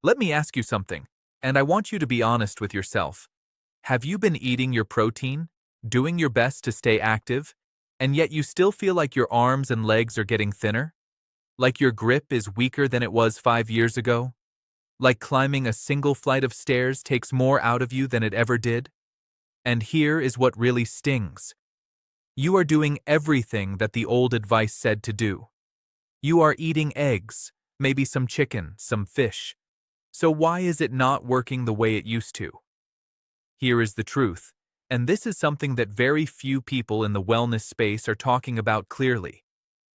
Let me ask you something, and I want you to be honest with yourself. Have you been eating your protein, doing your best to stay active, and yet you still feel like your arms and legs are getting thinner? Like your grip is weaker than it was 5 years ago? Like climbing a single flight of stairs takes more out of you than it ever did? And here is what really stings. You are doing everything that the old advice said to do. You are eating eggs, maybe some chicken, some fish. So why is it not working the way it used to? Here is the truth, and this is something that very few people in the wellness space are talking about clearly.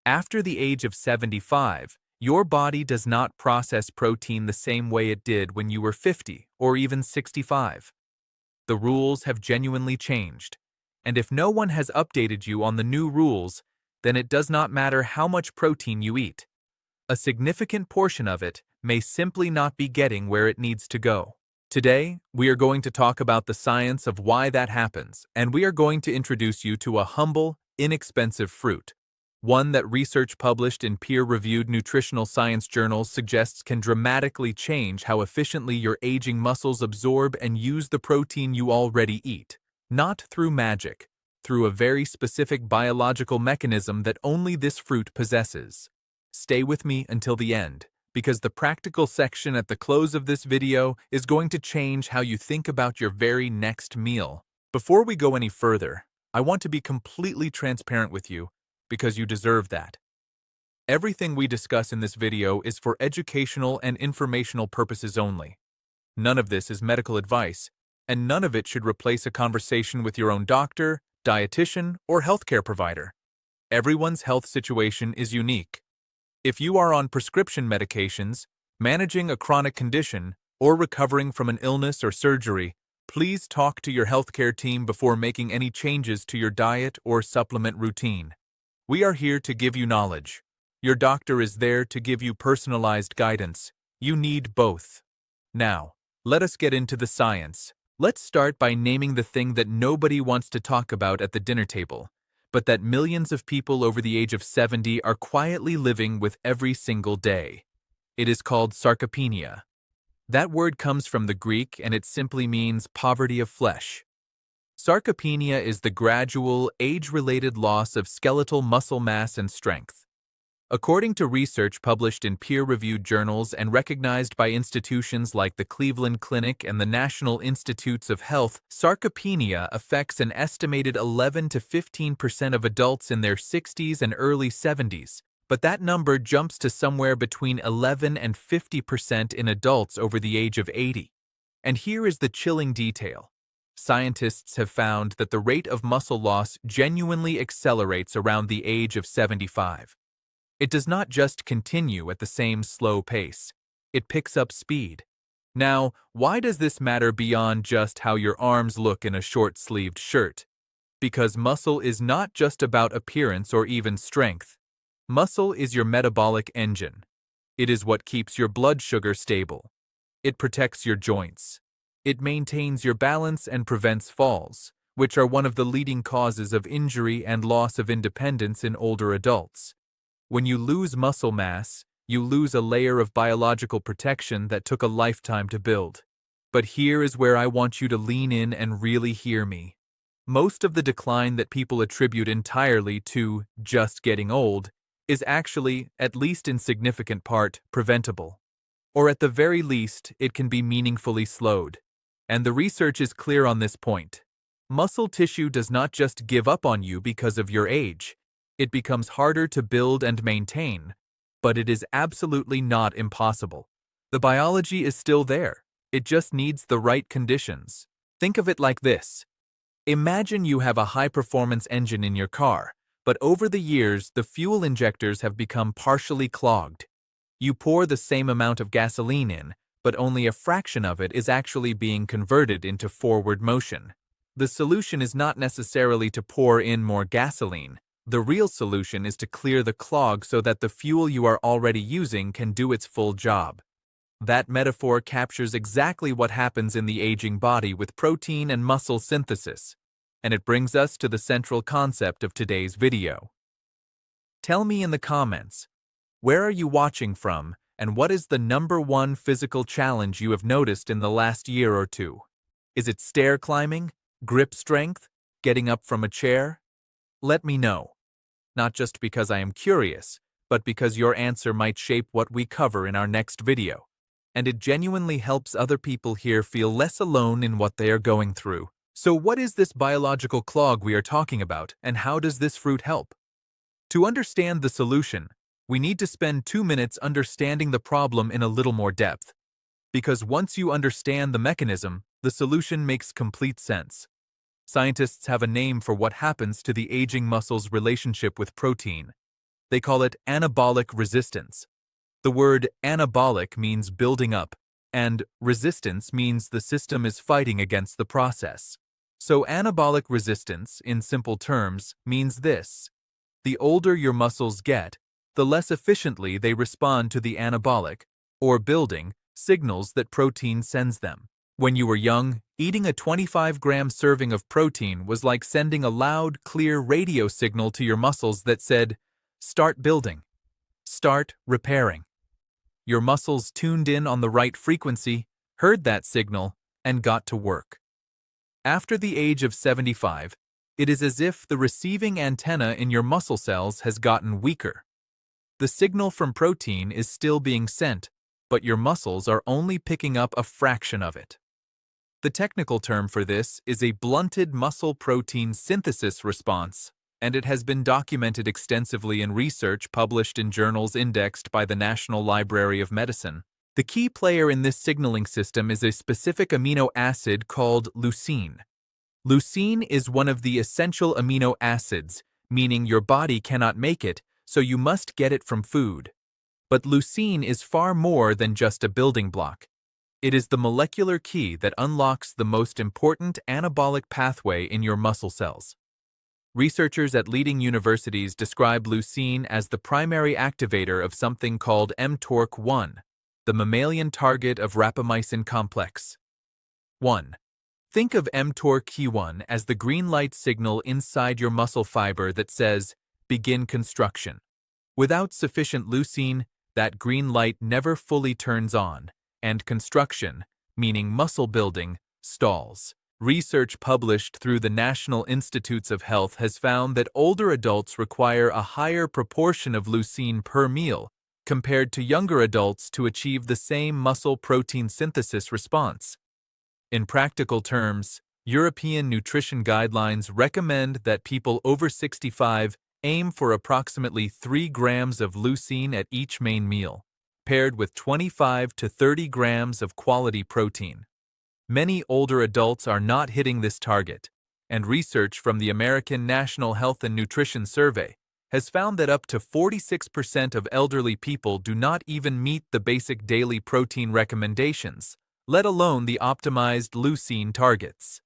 After the age of 75, your body does not process protein the same way it did when you were 50 or even 65. The rules have genuinely changed, and if no one has updated you on the new rules, then it does not matter how much protein you eat. A significant portion of it may simply not be getting where it needs to go. Today, we are going to talk about the science of why that happens, and we are going to introduce you to a humble, inexpensive fruit. One that research published in peer-reviewed nutritional science journals suggests can dramatically change how efficiently your aging muscles absorb and use the protein you already eat. Not through magic, through a very specific biological mechanism that only this fruit possesses. Stay with me until the end, because the practical section at the close of this video is going to change how you think about your very next meal. Before we go any further, I want to be completely transparent with you, because you deserve that. Everything we discuss in this video is for educational and informational purposes only. None of this is medical advice, and none of it should replace a conversation with your own doctor, dietitian, or healthcare provider. Everyone's health situation is unique. If you are on prescription medications, managing a chronic condition, or recovering from an illness or surgery, please talk to your healthcare team before making any changes to your diet or supplement routine. We are here to give you knowledge. Your doctor is there to give you personalized guidance. You need both. Now, let us get into the science. Let's start by naming the thing that nobody wants to talk about at the dinner table, but that millions of people over the age of 70 are quietly living with every single day. It is called sarcopenia. That word comes from the Greek and it simply means poverty of flesh. Sarcopenia is the gradual, age-related loss of skeletal muscle mass and strength. According to research published in peer-reviewed journals and recognized by institutions like the Cleveland Clinic and the National Institutes of Health, sarcopenia affects an estimated 11 to 15% of adults in their 60s and early 70s, but that number jumps to somewhere between 11 and 50% in adults over the age of 80. And here is the chilling detail. Scientists have found that the rate of muscle loss genuinely accelerates around the age of 75. It does not just continue at the same slow pace. It picks up speed. Now, why does this matter beyond just how your arms look in a short-sleeved shirt? Because muscle is not just about appearance or even strength. Muscle is your metabolic engine. It is what keeps your blood sugar stable. It protects your joints. It maintains your balance and prevents falls, which are one of the leading causes of injury and loss of independence in older adults. When you lose muscle mass, you lose a layer of biological protection that took a lifetime to build. But here is where I want you to lean in and really hear me. Most of the decline that people attribute entirely to just getting old is actually, at least in significant part, preventable. Or at the very least, it can be meaningfully slowed. And the research is clear on this point. Muscle tissue does not just give up on you because of your age. It becomes harder to build and maintain, but it is absolutely not impossible. The biology is still there. It just needs the right conditions. Think of it like this. Imagine you have a high-performance engine in your car, but over the years, the fuel injectors have become partially clogged. You pour the same amount of gasoline in, but only a fraction of it is actually being converted into forward motion. The solution is not necessarily to pour in more gasoline. The real solution is to clear the clog so that the fuel you are already using can do its full job. That metaphor captures exactly what happens in the aging body with protein and muscle synthesis, and it brings us to the central concept of today's video. Tell me in the comments, where are you watching from, And what is the #1 physical challenge you have noticed in the last year or two? Is it stair climbing, grip strength, getting up from a chair? Let me know. Not just because I am curious, but because your answer might shape what we cover in our next video. And it genuinely helps other people here feel less alone in what they are going through. So what is this biological clog we are talking about, and how does this fruit help? To understand the solution, we need to spend 2 minutes understanding the problem in a little more depth. Because once you understand the mechanism, the solution makes complete sense. Scientists have a name for what happens to the aging muscle's relationship with protein. They call it anabolic resistance. The word anabolic means building up, and resistance means the system is fighting against the process. So anabolic resistance, in simple terms, means this. The older your muscles get, the less efficiently they respond to the anabolic, or building, signals that protein sends them. When you were young, eating a 25-gram serving of protein was like sending a loud, clear radio signal to your muscles that said, "Start building. Start repairing." Your muscles tuned in on the right frequency, heard that signal, and got to work. After the age of 75, it is as if the receiving antenna in your muscle cells has gotten weaker. The signal from protein is still being sent, but your muscles are only picking up a fraction of it. The technical term for this is a blunted muscle protein synthesis response, and it has been documented extensively in research published in journals indexed by the National Library of Medicine. The key player in this signaling system is a specific amino acid called leucine. Leucine is one of the essential amino acids, meaning your body cannot make it, so you must get it from food. But leucine is far more than just a building block. It is the molecular key that unlocks the most important anabolic pathway in your muscle cells. Researchers at leading universities describe leucine as the primary activator of something called mTORC1, the mammalian target of rapamycin complex. 1. Think of mTORC1 as the green light signal inside your muscle fiber that says, "Begin construction." Without sufficient leucine, that green light never fully turns on, and construction, meaning muscle building, stalls. Research published through the National Institutes of Health has found that older adults require a higher proportion of leucine per meal compared to younger adults to achieve the same muscle protein synthesis response. In practical terms, European nutrition guidelines recommend that people over 65 aim for approximately 3 grams of leucine at each main meal, paired with 25 to 30 grams of quality protein. Many older adults are not hitting this target, and research from the American National Health and Nutrition Survey has found that up to 46% of elderly people do not even meet the basic daily protein recommendations, let alone the optimized leucine targets.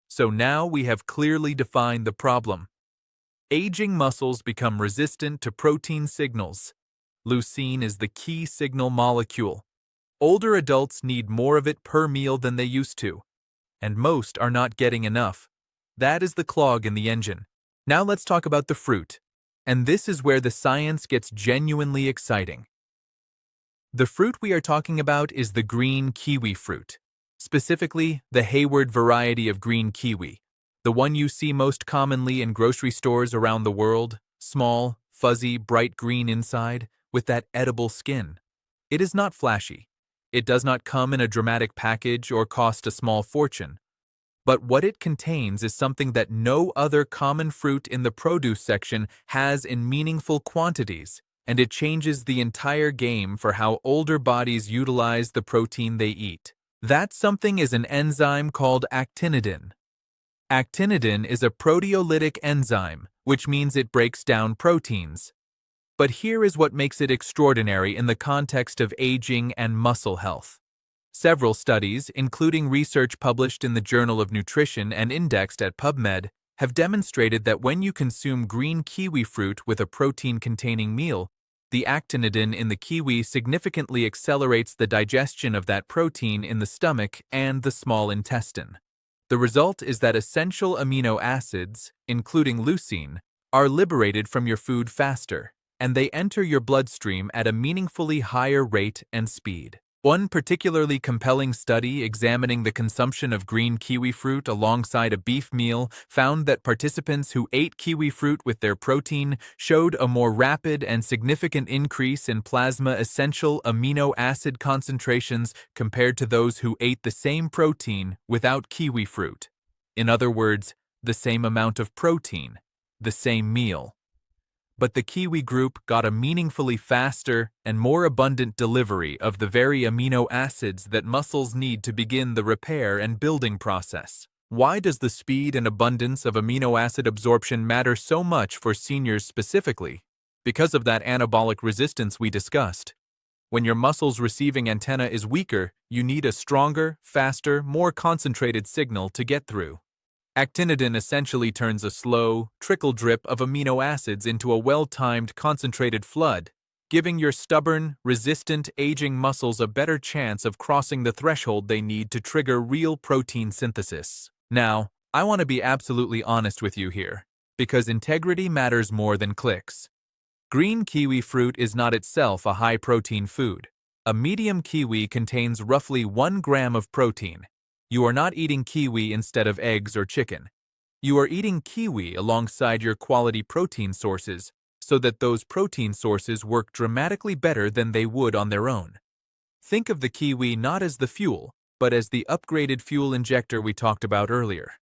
So now we have clearly defined the problem. Aging muscles become resistant to protein signals. Leucine is the key signal molecule. Older adults need more of it per meal than they used to, and most are not getting enough. That is the clog in the engine. Now let's talk about the fruit. And this is where the science gets genuinely exciting. The fruit we are talking about is the green kiwi fruit, specifically the Hayward variety of green kiwi, the one you see most commonly in grocery stores around the world, small, fuzzy, bright green inside, with that edible skin. It is not flashy. It does not come in a dramatic package or cost a small fortune. But what it contains is something that no other common fruit in the produce section has in meaningful quantities, and it changes the entire game for how older bodies utilize the protein they eat. That something is an enzyme called actinidin. Actinidin is a proteolytic enzyme, which means it breaks down proteins. But here is what makes it extraordinary in the context of aging and muscle health. Several studies, including research published in the Journal of Nutrition and indexed at PubMed, have demonstrated that when you consume green kiwi fruit with a protein-containing meal, the actinidin in the kiwi significantly accelerates the digestion of that protein in the stomach and the small intestine. The result is that essential amino acids, including leucine, are liberated from your food faster, and they enter your bloodstream at a meaningfully higher rate and speed. One particularly compelling study examining the consumption of green kiwi fruit alongside a beef meal found that participants who ate kiwi fruit with their protein showed a more rapid and significant increase in plasma essential amino acid concentrations compared to those who ate the same protein without kiwi fruit. In other words, the same amount of protein, the same meal. But the kiwi group got a meaningfully faster and more abundant delivery of the very amino acids that muscles need to begin the repair and building process. Why does the speed and abundance of amino acid absorption matter so much for seniors specifically? Because of that anabolic resistance we discussed. When your muscle's receiving antenna is weaker, you need a stronger, faster, more concentrated signal to get through. Actinidin essentially turns a slow, trickle drip of amino acids into a well-timed, concentrated flood, giving your stubborn, resistant, aging muscles a better chance of crossing the threshold they need to trigger real protein synthesis. Now, I want to be absolutely honest with you here, because integrity matters more than clicks. Green kiwi fruit is not itself a high-protein food. A medium kiwi contains roughly 1 gram of protein. You are not eating kiwi instead of eggs or chicken. You are eating kiwi alongside your quality protein sources so that those protein sources work dramatically better than they would on their own. Think of the kiwi not as the fuel, but as the upgraded fuel injector we talked about earlier.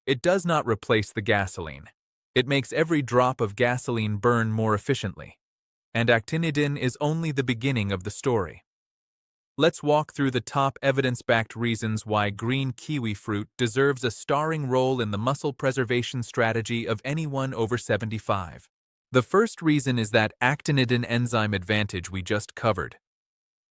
It does not replace the gasoline. It makes every drop of gasoline burn more efficiently. And actinidin is only the beginning of the story. Let's walk through the top evidence-backed reasons why green kiwi fruit deserves a starring role in the muscle preservation strategy of anyone over 75. The first reason is that actinidin enzyme advantage we just covered.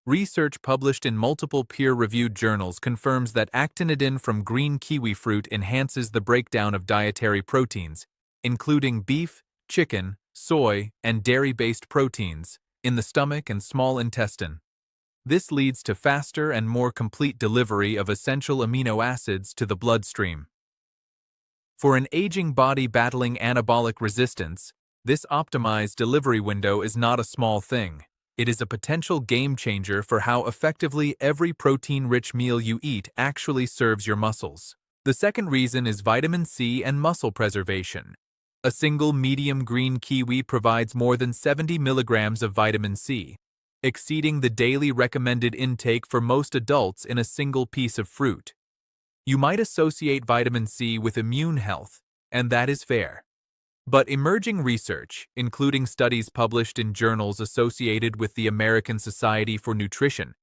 Research published in multiple peer-reviewed journals confirms that actinidin from green kiwi fruit enhances the breakdown of dietary proteins, including beef, chicken, soy, and dairy-based proteins, in the stomach and small intestine. This leads to faster and more complete delivery of essential amino acids to the bloodstream. For an aging body battling anabolic resistance, this optimized delivery window is not a small thing. It is a potential game changer for how effectively every protein-rich meal you eat actually serves your muscles. The second reason is vitamin C and muscle preservation. A single medium green kiwi provides more than 70 milligrams of vitamin C, exceeding the daily recommended intake for most adults in a single piece of fruit. You might associate vitamin C with immune health, and that is fair. But emerging research, including studies published in journals associated with the American Society for Nutrition,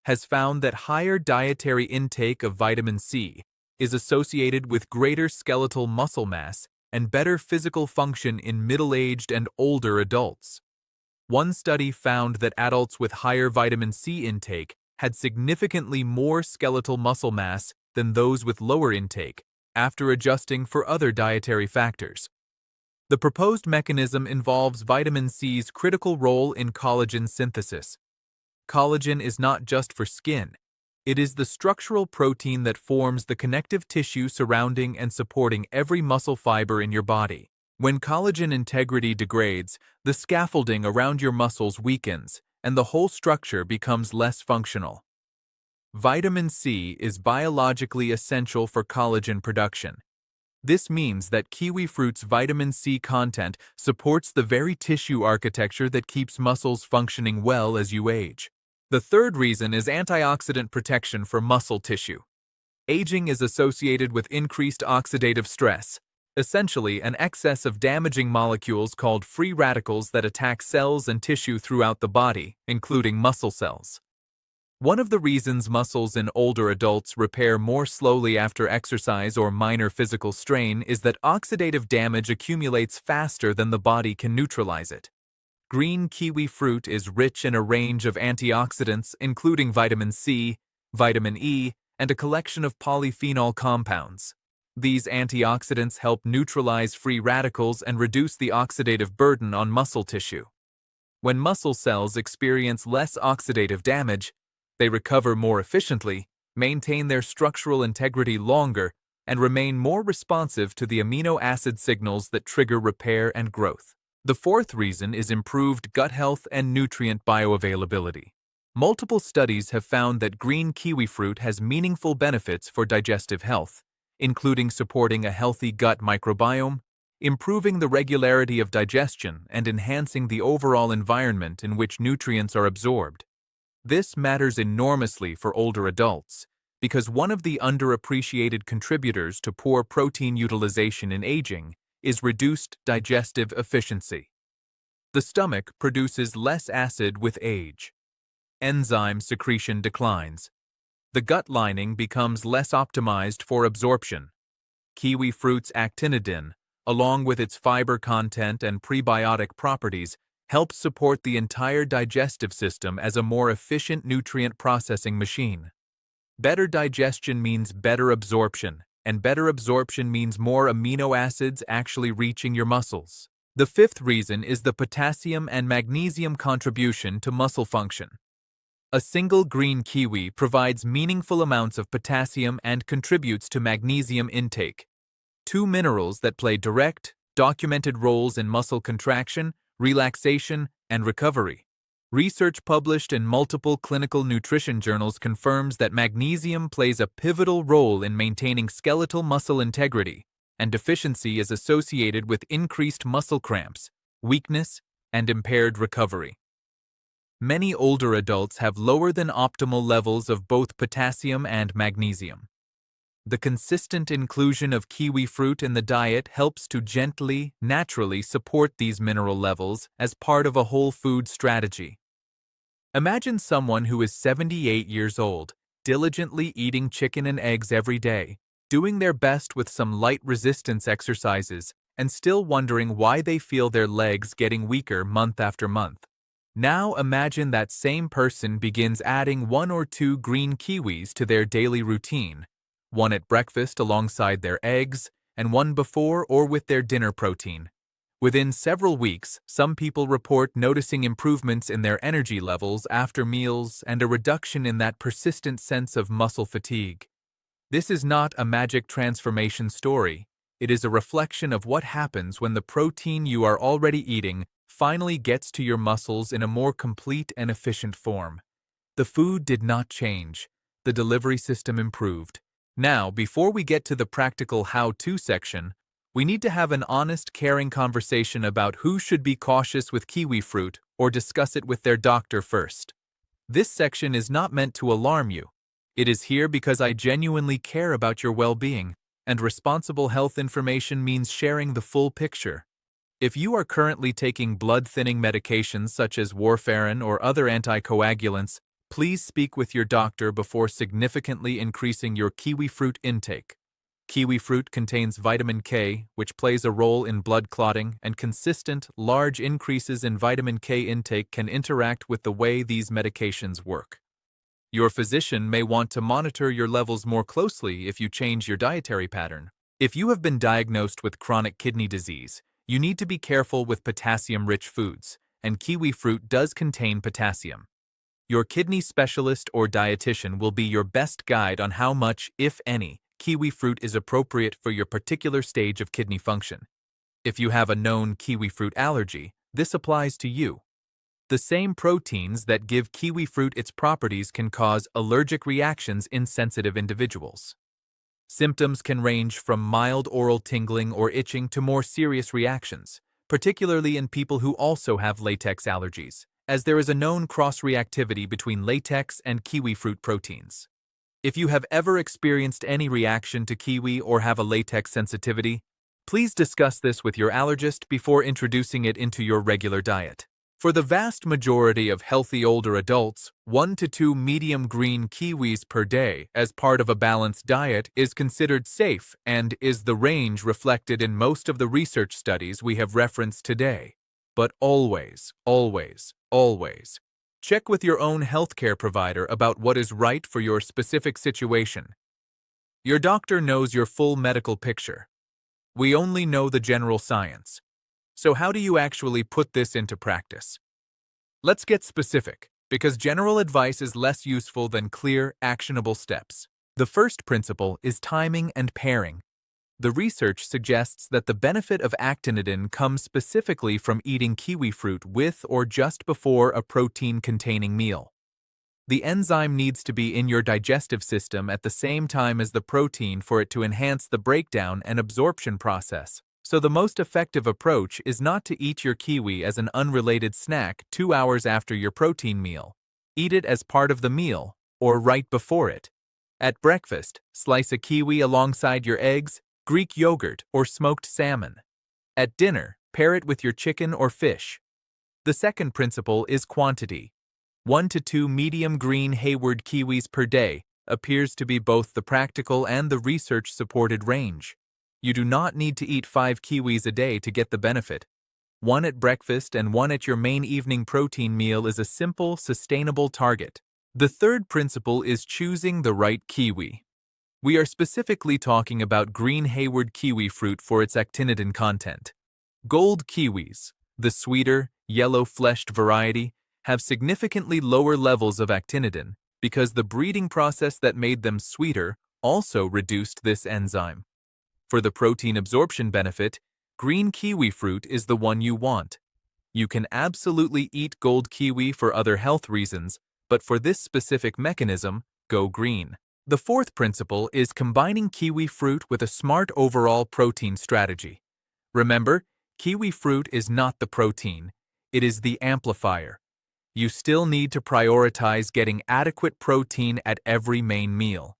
has found that higher dietary intake of vitamin C is associated with greater skeletal muscle mass and better physical function in middle-aged and older adults. One study found that adults with higher vitamin C intake had significantly more skeletal muscle mass than those with lower intake, after adjusting for other dietary factors. The proposed mechanism involves vitamin C's critical role in collagen synthesis. Collagen is not just for skin. It is the structural protein that forms the connective tissue surrounding and supporting every muscle fiber in your body. When collagen integrity degrades, the scaffolding around your muscles weakens, and the whole structure becomes less functional. Vitamin C is biologically essential for collagen production. This means that kiwi fruit's vitamin C content supports the very tissue architecture that keeps muscles functioning well as you age. The third reason is antioxidant protection for muscle tissue. Aging is associated with increased oxidative stress, essentially an excess of damaging molecules called free radicals that attack cells and tissue throughout the body, including muscle cells. One of the reasons muscles in older adults repair more slowly after exercise or minor physical strain is that oxidative damage accumulates faster than the body can neutralize it. Green kiwi fruit is rich in a range of antioxidants, including vitamin C, vitamin E, and a collection of polyphenol compounds. These antioxidants help neutralize free radicals and reduce the oxidative burden on muscle tissue. When muscle cells experience less oxidative damage, they recover more efficiently, maintain their structural integrity longer, and remain more responsive to the amino acid signals that trigger repair and growth. The fourth reason is improved gut health and nutrient bioavailability. Multiple studies have found that green kiwi fruit has meaningful benefits for digestive health, including supporting a healthy gut microbiome, improving the regularity of digestion, and enhancing the overall environment in which nutrients are absorbed. This matters enormously for older adults, because one of the underappreciated contributors to poor protein utilization in aging is reduced digestive efficiency. The stomach produces less acid with age. Enzyme secretion declines. The gut lining becomes less optimized for absorption. Kiwi fruit's actinidin, along with its fiber content and prebiotic properties, helps support the entire digestive system as a more efficient nutrient processing machine. Better digestion means better absorption, and better absorption means more amino acids actually reaching your muscles. The fifth reason is the potassium and magnesium contribution to muscle function. A single green kiwi provides meaningful amounts of potassium and contributes to magnesium intake, two minerals that play direct, documented roles in muscle contraction, relaxation, and recovery. Research published in multiple clinical nutrition journals confirms that magnesium plays a pivotal role in maintaining skeletal muscle integrity, and deficiency is associated with increased muscle cramps, weakness, and impaired recovery. Many older adults have lower than optimal levels of both potassium and magnesium. The consistent inclusion of kiwi fruit in the diet helps to gently, naturally support these mineral levels as part of a whole food strategy. Imagine someone who is 78 years old, diligently eating chicken and eggs every day, doing their best with some light resistance exercises, and still wondering why they feel their legs getting weaker month after month. Now imagine that same person begins adding 1 or 2 green kiwis to their daily routine, one at breakfast alongside their eggs, and one before or with their dinner protein. Within several weeks, some people report noticing improvements in their energy levels after meals and a reduction in that persistent sense of muscle fatigue. This is not a magic transformation story. It is a reflection of what happens when the protein you are already eating finally gets to your muscles in a more complete and efficient form. The food did not change. The delivery system improved. Now, before we get to the practical how-to section, we need to have an honest, caring conversation about who should be cautious with kiwi fruit or discuss it with their doctor first. This section is not meant to alarm you. It is here because I genuinely care about your well-being, and responsible health information means sharing the full picture. If you are currently taking blood-thinning medications such as warfarin or other anticoagulants, please speak with your doctor before significantly increasing your kiwi fruit intake. Kiwi fruit contains vitamin K, which plays a role in blood clotting, and consistent, large increases in vitamin K intake can interact with the way these medications work. Your physician may want to monitor your levels more closely if you change your dietary pattern. If you have been diagnosed with chronic kidney disease, you need to be careful with potassium-rich foods, and kiwi fruit does contain potassium. Your kidney specialist or dietitian will be your best guide on how much, if any, kiwi fruit is appropriate for your particular stage of kidney function. If you have a known kiwi fruit allergy, this applies to you. The same proteins that give kiwi fruit its properties can cause allergic reactions in sensitive individuals. Symptoms can range from mild oral tingling or itching to more serious reactions, particularly in people who also have latex allergies, as there is a known cross-reactivity between latex and kiwi fruit proteins. If you have ever experienced any reaction to kiwi or have a latex sensitivity, please discuss this with your allergist before introducing it into your regular diet. For the vast majority of healthy older adults, 1 to 2 medium green kiwis per day as part of a balanced diet is considered safe and is the range reflected in most of the research studies we have referenced today. But always, always, always, check with your own healthcare provider about what is right for your specific situation. Your doctor knows your full medical picture. We only know the general science. So how do you actually put this into practice? Let's get specific, because general advice is less useful than clear, actionable steps. The first principle is timing and pairing. The research suggests that the benefit of actinidin comes specifically from eating kiwi fruit with or just before a protein-containing meal. The enzyme needs to be in your digestive system at the same time as the protein for it to enhance the breakdown and absorption process. So the most effective approach is not to eat your kiwi as an unrelated snack 2 hours after your protein meal. Eat it as part of the meal, or right before it. At breakfast, slice a kiwi alongside your eggs, Greek yogurt, or smoked salmon. At dinner, pair it with your chicken or fish. The second principle is quantity. 1 to 2 medium green Hayward kiwis per day appears to be both the practical and the research-supported range. You do not need to eat 5 kiwis a day to get the benefit. 1 at breakfast and 1 at your main evening protein meal is a simple, sustainable target. The third principle is choosing the right kiwi. We are specifically talking about green Hayward kiwi fruit for its actinidin content. Gold kiwis, the sweeter, yellow-fleshed variety, have significantly lower levels of actinidin because the breeding process that made them sweeter also reduced this enzyme. For the protein absorption benefit, green kiwi fruit is the one you want. You can absolutely eat gold kiwi for other health reasons, but for this specific mechanism, go green. The fourth principle is combining kiwi fruit with a smart overall protein strategy. Remember, kiwi fruit is not the protein, it is the amplifier. You still need to prioritize getting adequate protein at every main meal.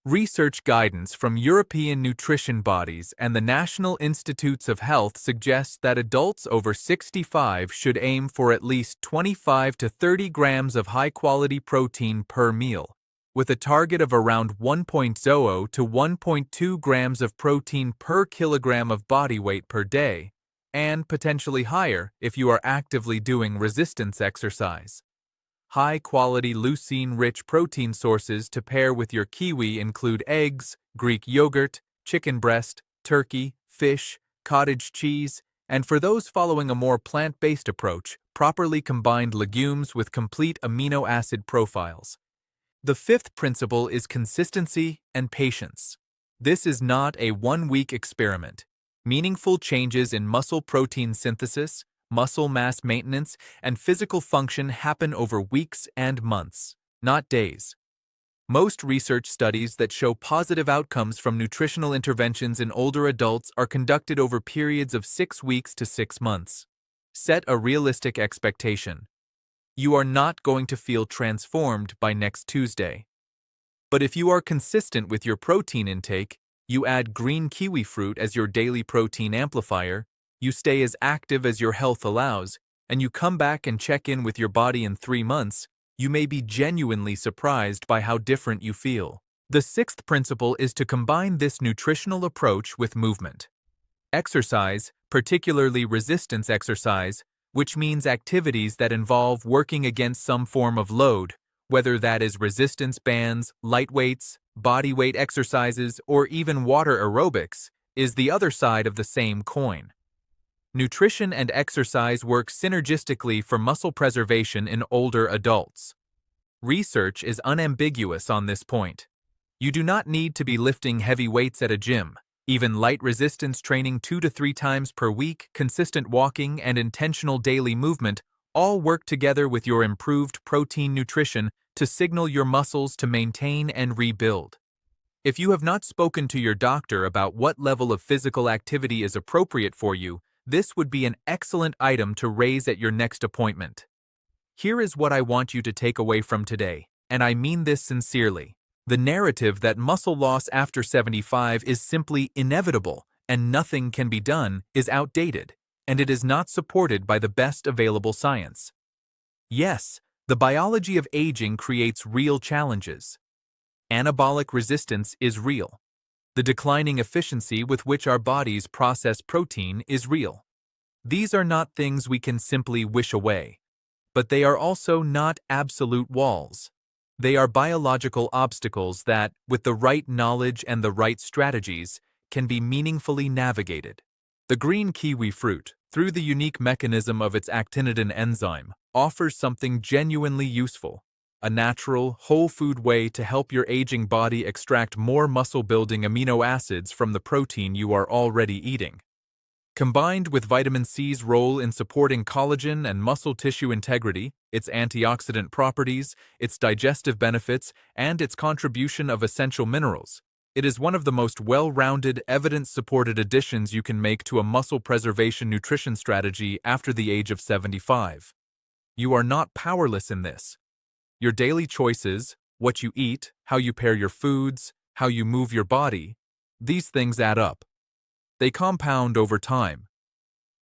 Research guidance from European nutrition bodies and the National Institutes of Health suggests that adults over 65 should aim for at least 25 to 30 grams of high-quality protein per meal, with a target of around 1.0 to 1.2 grams of protein per kilogram of body weight per day, and potentially higher if you are actively doing resistance exercise. High-quality leucine-rich protein sources to pair with your kiwi include eggs, Greek yogurt, chicken breast, turkey, fish, cottage cheese, and for those following a more plant-based approach, properly combined legumes with complete amino acid profiles. The fifth principle is consistency and patience. This is not a one-week experiment. Meaningful changes in muscle protein synthesis, muscle mass maintenance, and physical function happen over weeks and months, not days. Most research studies that show positive outcomes from nutritional interventions in older adults are conducted over periods of 6 weeks to 6 months. Set a realistic expectation. You are not going to feel transformed by next Tuesday. But if you are consistent with your protein intake, you add green kiwi fruit as your daily protein amplifier, you stay as active as your health allows, and you come back and check in with your body in 3 months, you may be genuinely surprised by how different you feel. The sixth principle is to combine this nutritional approach with movement. Exercise, particularly resistance exercise, which means activities that involve working against some form of load, whether that is resistance bands, light weights, body weight exercises, or even water aerobics, is the other side of the same coin. Nutrition and exercise work synergistically for muscle preservation in older adults. Research is unambiguous on this point. You do not need to be lifting heavy weights at a gym. Even light resistance training 2 to 3 times per week, consistent walking, and intentional daily movement all work together with your improved protein nutrition to signal your muscles to maintain and rebuild. If you have not spoken to your doctor about what level of physical activity is appropriate for you, this would be an excellent item to raise at your next appointment. Here is what I want you to take away from today, and I mean this sincerely. The narrative that muscle loss after 75 is simply inevitable and nothing can be done is outdated, and it is not supported by the best available science. Yes, the biology of aging creates real challenges. Anabolic resistance is real. The declining efficiency with which our bodies process protein is real. These are not things we can simply wish away, but they are also not absolute walls. They are biological obstacles that, with the right knowledge and the right strategies, can be meaningfully navigated. The green kiwi fruit, through the unique mechanism of its actinidin enzyme, offers something genuinely useful: a natural, whole food way to help your aging body extract more muscle-building amino acids from the protein you are already eating. Combined with vitamin C's role in supporting collagen and muscle tissue integrity, its antioxidant properties, its digestive benefits, and its contribution of essential minerals, it is one of the most well-rounded, evidence-supported additions you can make to a muscle preservation nutrition strategy after the age of 75. You are not powerless in this. Your daily choices, what you eat, how you pair your foods, how you move your body, these things add up. They compound over time.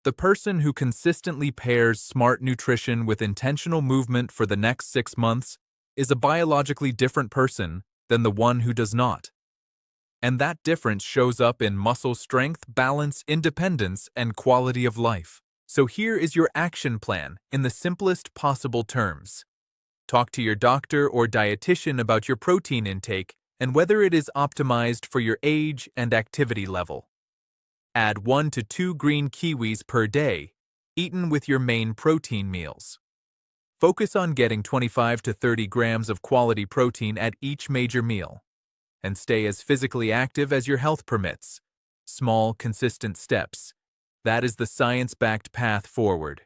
The person who consistently pairs smart nutrition with intentional movement for the next 6 months is a biologically different person than the one who does not. And that difference shows up in muscle strength, balance, independence, and quality of life. So here is your action plan in the simplest possible terms. Talk to your doctor or dietitian about your protein intake and whether it is optimized for your age and activity level. Add 1 to 2 green kiwis per day, eaten with your main protein meals. Focus on getting 25 to 30 grams of quality protein at each major meal. And stay as physically active as your health permits. Small, consistent steps. That is the science-backed path forward.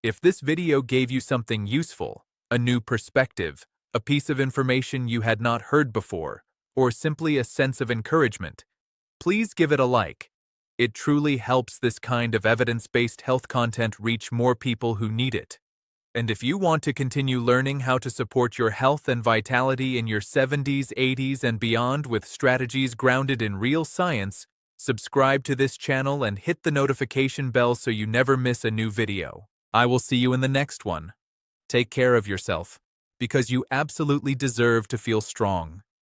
If this video gave you something useful, a new perspective, a piece of information you had not heard before, or simply a sense of encouragement, please give it a like. It truly helps this kind of evidence-based health content reach more people who need it. And if you want to continue learning how to support your health and vitality in your 70s, 80s, and beyond with strategies grounded in real science, subscribe to this channel and hit the notification bell so you never miss a new video. I will see you in the next one. Take care of yourself, because you absolutely deserve to feel strong.